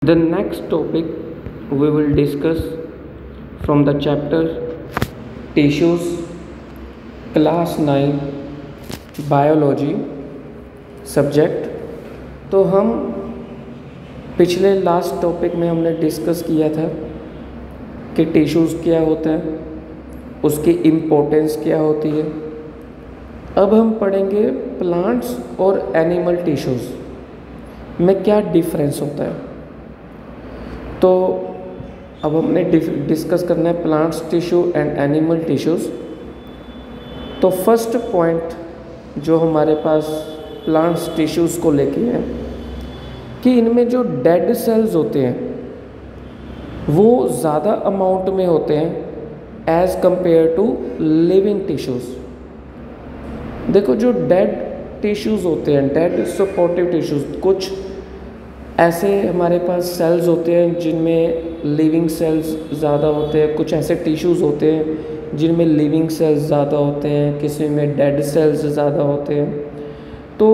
The next topic we will discuss from the chapter Tissues, class 9 biology subject. तो हम पिछले last topic में हमने डिस्कस किया था कि टिश्यूज़ क्या होता है, उसकी इम्पोर्टेंस क्या होती है। अब हम पढ़ेंगे प्लांट्स और एनिमल टिश्यूज़ में क्या डिफरेंस होता है। तो अब हमने डिस्कस करना है plants tissue and animal tissues. तो फर्स्ट पॉइंट जो हमारे पास प्लांट्स टिश्यूज़ को लेके है कि इनमें जो डेड सेल्स होते हैं वो ज़्यादा अमाउंट में होते हैं as compare to living tissues. देखो, जो डेड टिश्यूज़ होते हैं, डेड सपोर्टिव टिश्यूज़, कुछ ऐसे हमारे पास सेल्स होते हैं जिनमें लिविंग सेल्स ज़्यादा होते हैं, कुछ ऐसे टिश्यूज़ होते हैं जिनमें लिविंग सेल्स ज़्यादा होते हैं, किसी में डेड सेल्स ज़्यादा होते हैं। तो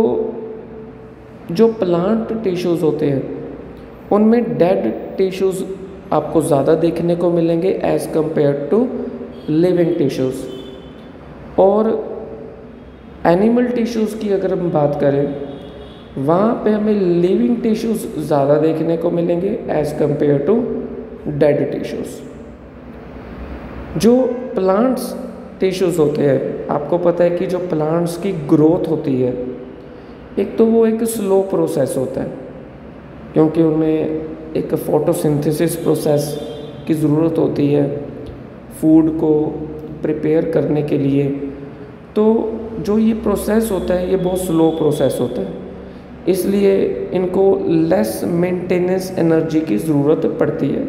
जो प्लांट टिश्यूज़ होते हैं उनमें डेड टिश्यूज़ आपको ज़्यादा देखने को मिलेंगे as compare to living tissues. और एनिमल टिश्यूज़ की अगर हम बात करें, वहाँ पे हमें लिविंग टिश्यूज़ ज़्यादा देखने को मिलेंगे as compare to dead tissues. जो प्लांट्स टिश्यूज़ होते हैं, आपको पता है कि जो प्लांट्स की ग्रोथ होती है, एक तो वो एक स्लो प्रोसेस होता है क्योंकि उनमें एक फोटोसिंथेसिस प्रोसेस की ज़रूरत होती है फूड को प्रिपेयर करने के लिए। तो जो ये प्रोसेस होता है ये बहुत स्लो प्रोसेस होता है, इसलिए इनको लेस मेंटेनेंस एनर्जी की ज़रूरत पड़ती है।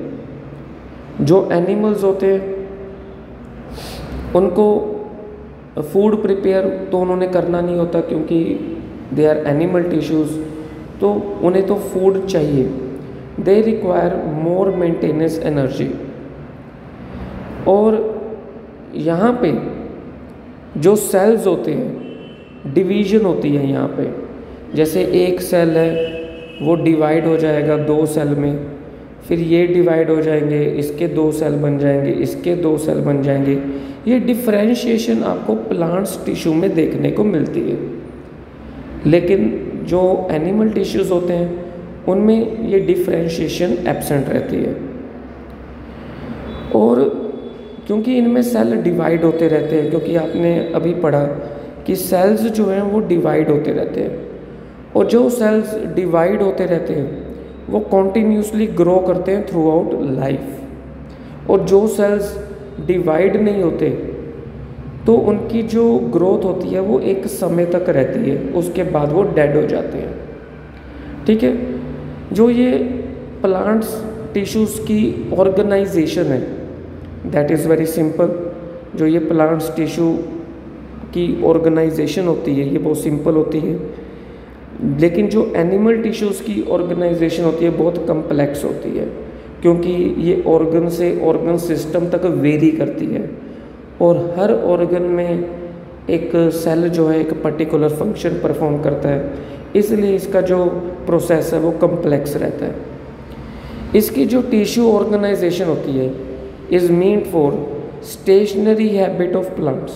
जो एनिमल्स होते हैं उनको फूड प्रिपेयर तो उन्होंने करना नहीं होता क्योंकि दे आर एनिमल टिश्यूज़, तो उन्हें तो फूड चाहिए। They require more maintenance energy. और यहाँ पे जो सेल्स होते हैं, डिवीज़न होती है यहाँ पे। जैसे एक सेल है वो डिवाइड हो जाएगा 2 सेल में, फिर ये डिवाइड हो जाएंगे, इसके 2 सेल बन जाएंगे, इसके 2 सेल बन जाएंगे। ये डिफरेंशिएशन आपको प्लांट्स टिश्यू में देखने को मिलती है, लेकिन जो एनिमल टिश्यूज़ होते हैं उनमें ये डिफरेंशिएशन एब्सेंट रहती है। और क्योंकि इनमें सेल डिवाइड होते रहते हैं, क्योंकि आपने अभी पढ़ा कि सेल्स जो हैं वो डिवाइड होते रहते हैं, और जो सेल्स डिवाइड होते रहते हैं वो कॉन्टीन्यूसली ग्रो करते हैं थ्रू आउट लाइफ। और जो सेल्स डिवाइड नहीं होते तो उनकी जो ग्रोथ होती है वो एक समय तक रहती है, उसके बाद वो डेड हो जाते हैं। ठीक है, जो ये प्लांट्स टिश्यूज़ की ऑर्गेनाइजेशन है दैट इज़ वेरी सिंपल। जो ये प्लांट्स टिश्यू की ऑर्गेनाइजेशन होती है ये बहुत सिंपल होती है, लेकिन जो एनिमल टिश्यूज़ की ऑर्गेनाइजेशन होती है बहुत कम्प्लेक्स होती है, क्योंकि ये ऑर्गन से ऑर्गन सिस्टम तक वेरी करती है और हर ऑर्गन में एक सेल जो है एक पर्टिकुलर फंक्शन परफॉर्म करता है, इसलिए इसका जो प्रोसेस है वो कम्प्लेक्स रहता है। इसकी जो टिश्यू ऑर्गेनाइजेशन होती है is meant for stationary habit of plants.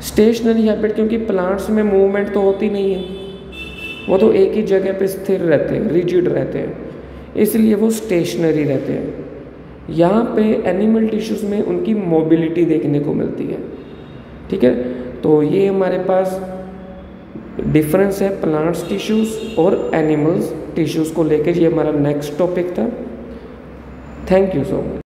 Stationary habit क्योंकि प्लांट्स में मूवमेंट तो होती नहीं है, वो तो एक ही जगह पे स्थिर रहते हैं, रिजिड रहते हैं, इसलिए वो स्टेशनरी रहते हैं। यहाँ पे एनिमल टिश्यूज़ में उनकी मोबिलिटी देखने को मिलती है। ठीक है, तो ये हमारे पास डिफरेंस है प्लांट्स टिश्यूज़ और एनिमल्स टिश्यूज़ को लेकर। ये हमारा नेक्स्ट टॉपिक था। Thank you so much.